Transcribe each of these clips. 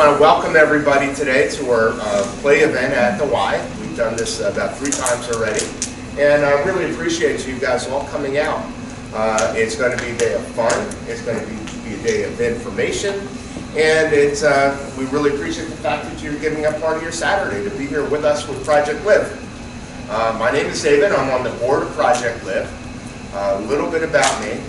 want to welcome everybody today to our play event at the Y. We've done this about 3 times already, and I really appreciate you guys all coming out. It's going to be a day of fun. It's going to be a day of information, and it's we really appreciate the fact that you're giving up part of your Saturday to be here with us with Project Live. My name is David. I'm on the board of Project Live. A little bit about me.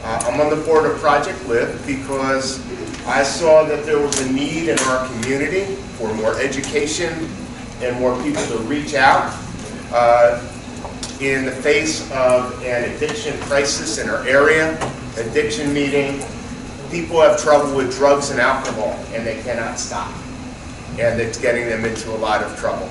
I'm on the board of Project Live because I saw that there was a need in our community for more education and more people to reach out in the face of an addiction crisis in our area. Addiction meaning people have trouble with drugs and alcohol and they cannot stop, and it's getting them into a lot of trouble.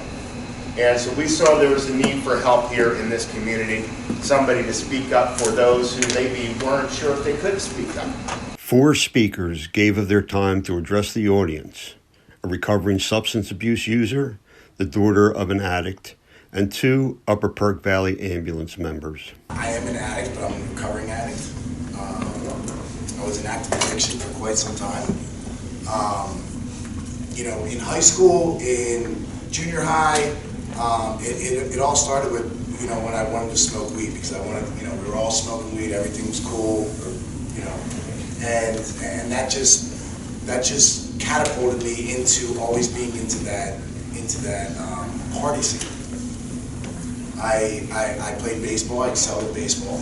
And so we saw there was a need for help here in this community, somebody to speak up for those who maybe weren't sure if they could speak up. 4 speakers gave of their time to address the audience: a recovering substance abuse user, the daughter of an addict, and 2 Upper Perk Valley ambulance members. I am an addict, but I'm a recovering addict. I was in active addiction for quite some time. In high school, in junior high, it all started with, when I wanted to smoke weed, because I wanted, we were all smoking weed, everything was cool, and that just catapulted me into always being into that party scene. I played baseball. I excelled at baseball.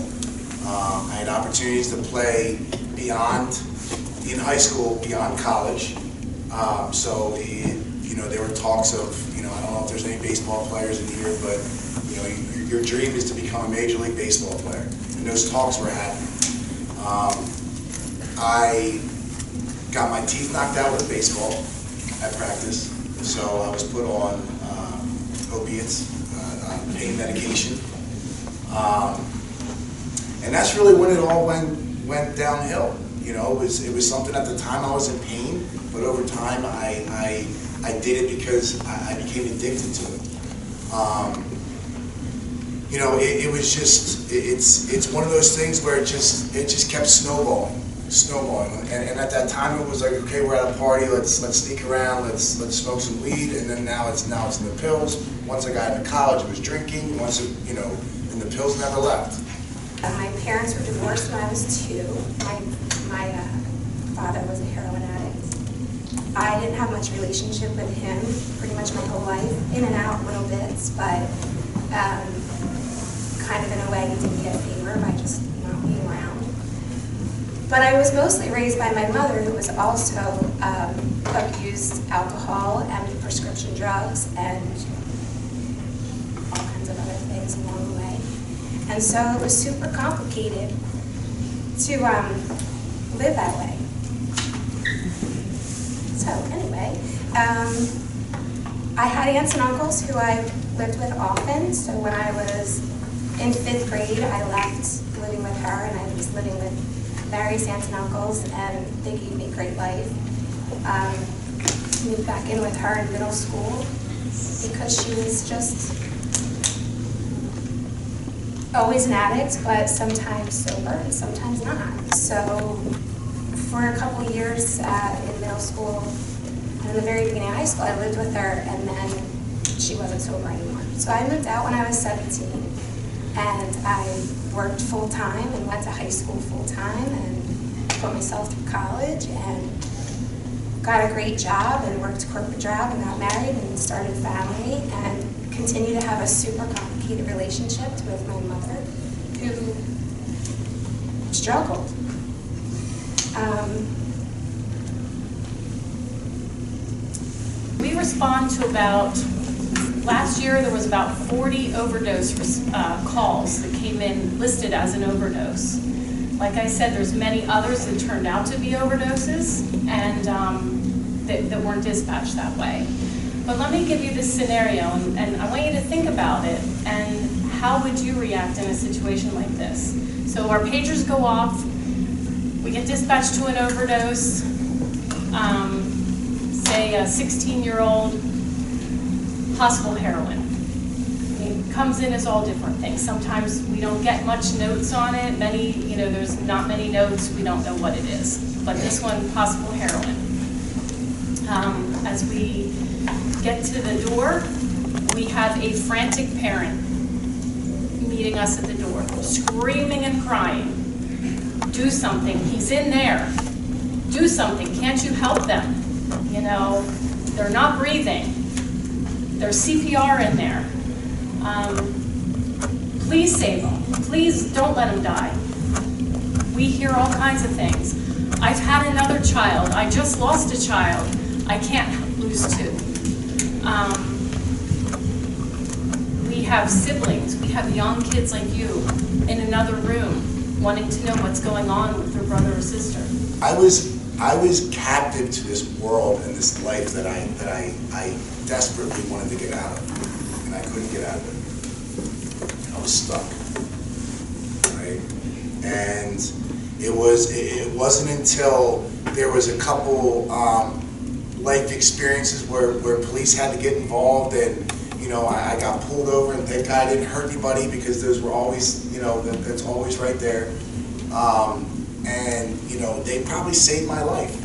I had opportunities to play in high school, beyond college. So there were talks of, I don't know if there's any baseball players in here, but your dream is to become a Major League Baseball player, and those talks were happening. I got my teeth knocked out with baseball at practice, so I was put on opiates, pain medication, and that's really when it all went downhill. It was something at the time I was in pain, but over time I did it because I became addicted to it. It was just, it's one of those things where it just kept snowballing. And at that time it was like, okay, we're at a party, let's sneak around, let's smoke some weed, and then now it's in the pills. Once I got into college, it was drinking. And the pills never left. My parents were divorced when I was 2. My father was a heroin addict. I didn't have much relationship with him pretty much my whole life, in and out little bits, but kind of in a way he did me a favor by just not being around. But I was mostly raised by my mother, who was also abused alcohol and prescription drugs and all kinds of other things along the way. And so it was super complicated to live that way. So anyway, I had aunts and uncles who I lived with often. So when I was in 5th grade, I left living with her, and I was living with various aunts and uncles, and they gave me a great life. Moved back in with her in middle school because she was just always an addict, but sometimes sober and sometimes not. So for a couple of years in middle school and in the very beginning of high school, I lived with her, and then she wasn't sober anymore. So I moved out when I was 17, and I worked full-time and went to high school full-time and put myself through college and got a great job and worked a corporate job and got married and started a family and continued to have a super complicated relationship with my mother, who struggled. We respond to last year there was about 40 overdose calls that came in listed as an overdose. Like I said, there's many others that turned out to be overdoses and that weren't dispatched that way. But let me give you this scenario, and I want you to think about it, and how would you react in a situation like this? So our pagers go off, we get dispatched to an overdose, say a 16-year-old, possible heroin. It comes in as all different things. Sometimes we don't get much notes on it. There's not many notes. We don't know what it is. But this one, possible heroin. As we get to the door, we have a frantic parent meeting us at the door, screaming and crying. Do something, he's in there. Do something, can't you help them? You know, they're not breathing. There's CPR in there. Please save them. Please don't let them die. We hear all kinds of things. I've had another child. I just lost a child. I can't lose two. We have siblings. We have young kids like you in another room wanting to know what's going on with their brother or sister. I was captive to this world and this life that I desperately wanted to get out of, and I couldn't get out of it. I was stuck, right? And it wasn't until there was a couple life experiences where police had to get involved, and I got pulled over, and thank God I didn't hurt anybody, because those were always, that's always right there. And they probably saved my life.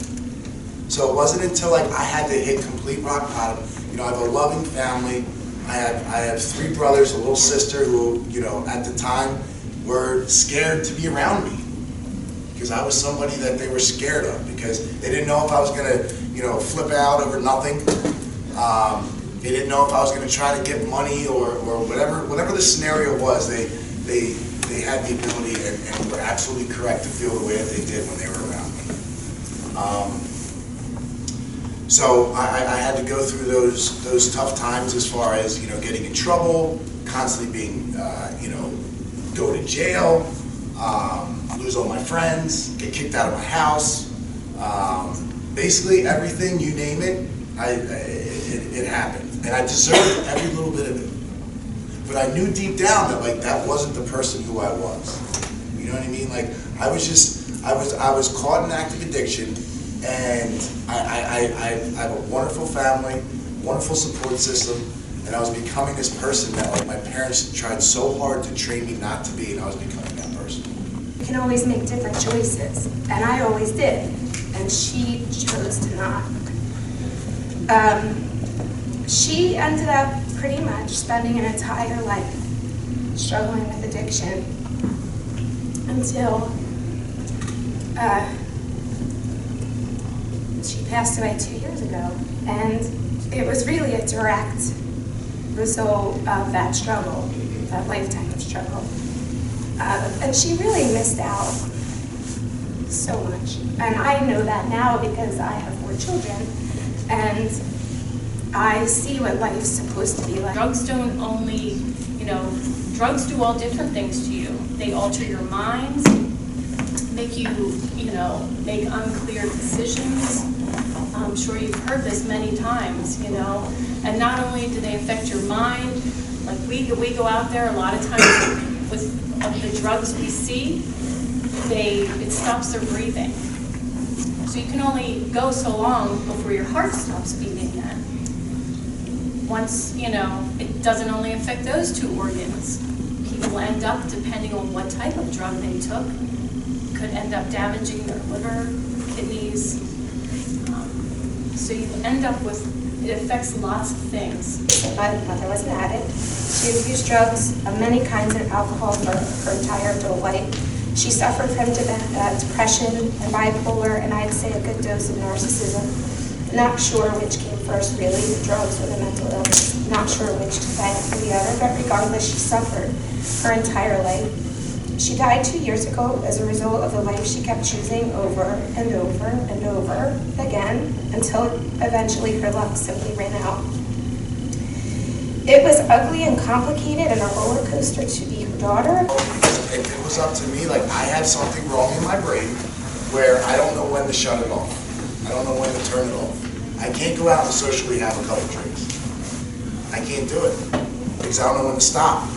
So it wasn't until I had to hit complete rock bottom. I have a loving family. I have 3 brothers, a little sister who, at the time were scared to be around me, because I was somebody that they were scared of, because they didn't know if I was going to, flip out over nothing. They didn't know if I was going to try to get money or whatever the scenario was. They had the ability and were absolutely correct to feel the way that they did when they were around me. So I had to go through those tough times, as far as getting in trouble, constantly being go to jail, lose all my friends, get kicked out of my house. Basically everything, you name it, it happened, and I deserved every little bit of it. But I knew deep down that that wasn't the person who I was. You know what I mean? I was caught in active addiction, and I have a wonderful family, wonderful support system, and I was becoming this person that my parents tried so hard to train me not to be, and I was becoming that person. You can always make different choices, and I always did, and she chose to not. She ended up pretty much spending an entire life struggling with addiction until she passed away 2 years ago. And it was really a direct result of that struggle, that lifetime of struggle. And she really missed out so much. And I know that now because I have 4 children, and I see what life's supposed to be like. Drugs don't only, drugs do all different things to you. They alter your mind, make you, make unclear decisions. I'm sure you've heard this many times, and not only do they affect your mind, we go out there a lot of times with the drugs we see, it stops their breathing. So you can only go so long before your heart stops beating then. Once, it doesn't only affect those 2 organs. People end up, depending on what type of drug they took, could end up damaging their liver, kidneys. So you end up with, it affects lots of things. My mother was an addict. She abused drugs of many kinds and alcohol for her entire adult life. She suffered from depression and bipolar, and I'd say a good dose of narcissism. Not sure which came first, really, the drugs or the mental illness. Not sure which to thank for the other, but regardless, she suffered her entire life. She died 2 years ago as a result of the life she kept choosing over and over and over again, until eventually her luck simply ran out. It was ugly and complicated and a roller coaster to be her daughter. It was up to me, I have something wrong in my brain where I don't know when to shut it off. I don't know when to turn it off. I can't go out and socially have a couple drinks. I can't do it because I don't know when to stop.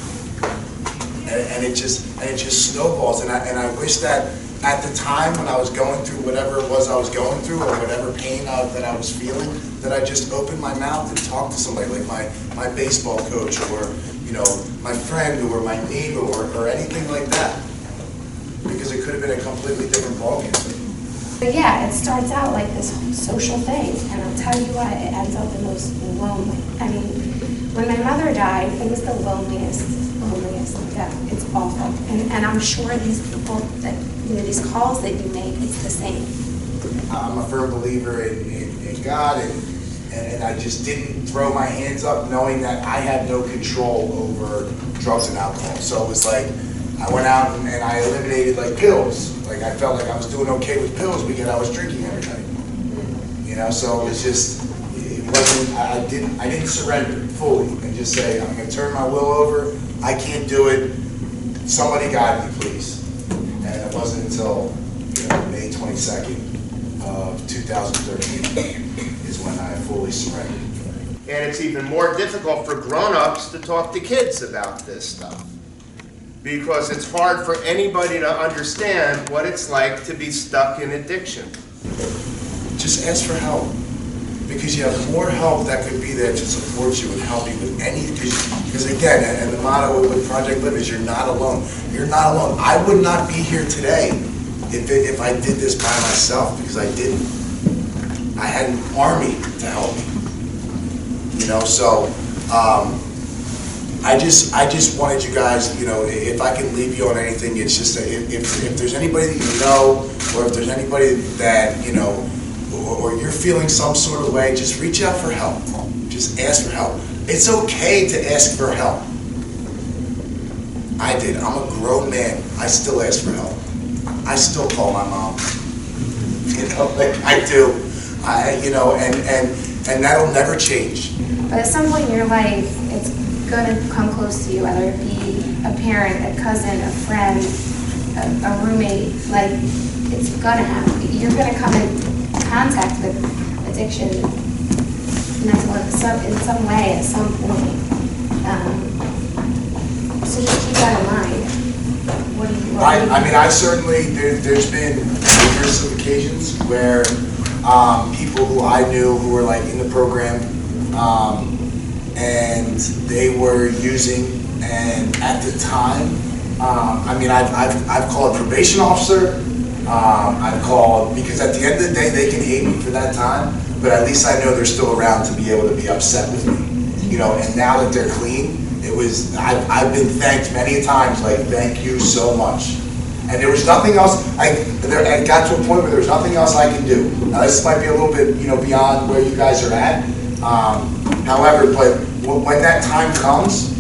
And it just snowballs. And I wish that at the time when I was going through whatever it was I was going through, or whatever pain that I was feeling, that I just opened my mouth and talked to somebody, like my baseball coach, or my friend, or my neighbor, or anything like that. Because it could have been a completely different ballgame. But yeah, it starts out like this social thing, and I'll tell you what, it ends up the most lonely. I mean, when my mother died, it was the loneliest. Yeah, it's awful. And I'm sure these people that, these calls that you make, it's the same. I'm a firm believer in God, and I just didn't throw my hands up knowing that I had no control over drugs and alcohol. So it was like, I went out and I eliminated like pills. Like I felt like I was doing okay with pills because I was drinking every night. So it was just, it wasn't, I didn't surrender fully and just say, I'm gonna turn my will over, I can't do it, somebody guide me please. And it wasn't until May 22nd of 2013 is when I fully surrendered. And it's even more difficult for grown-ups to talk to kids about this stuff, because it's hard for anybody to understand what it's like to be stuck in addiction. Just ask for help, because you have more help that could be there to support you and help you with anything. Because again, and the motto with Project Live is you're not alone. You're not alone. I would not be here today if I did this by myself, because I didn't. I had an army to help me. So I just wanted you guys, if I can leave you on anything, it's just that if there's anybody that you know, or if there's anybody that, or you're feeling some sort of way, just reach out for help. Just ask for help. It's okay to ask for help. I did. I'm a grown man. I still ask for help. I still call my mom. Like I do. And that'll never change. But at some point in your life, it's going to come close to you, whether it be a parent, a cousin, a friend, a roommate. Like, it's going to happen. You're going to come in contact with addiction in some way at some point. So just keep that in mind. What do you I certainly, there's been numerous occasions where people who I knew who were like in the program, and they were using, and at the time, I've called a probation officer, I've called, because at the end of the day they can hate me for that time, but at least I know they're still around to be able to be upset with me, and now that they're clean, I've been thanked many times, like, thank you so much. And there was nothing else, I got to a point where there was nothing else I can do. Now this might be a little bit, beyond where you guys are at. However, but when that time comes,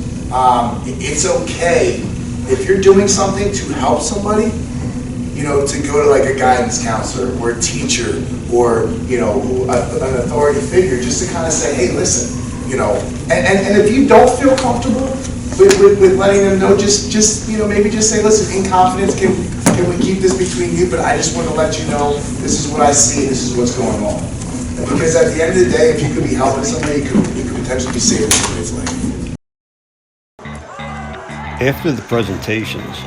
it's okay if you're doing something to help somebody, to go to like a guidance counselor or a teacher or, an authority figure, just to kind of say, hey, listen, and if you don't feel comfortable with letting them know, just maybe just say, listen, in confidence, can we keep this between you, but I just want to let you know this is what I see, this is what's going on. Because at the end of the day, if you could be helping somebody, you could potentially be saving somebody's life. After the presentations,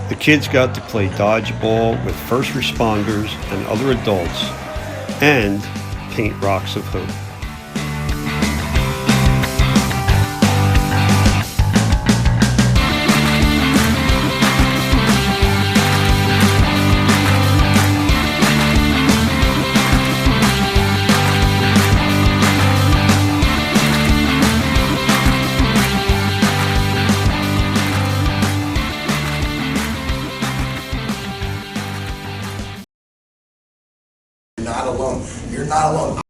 the kids got to play dodgeball with first responders and other adults and paint rocks of hope. You're not alone.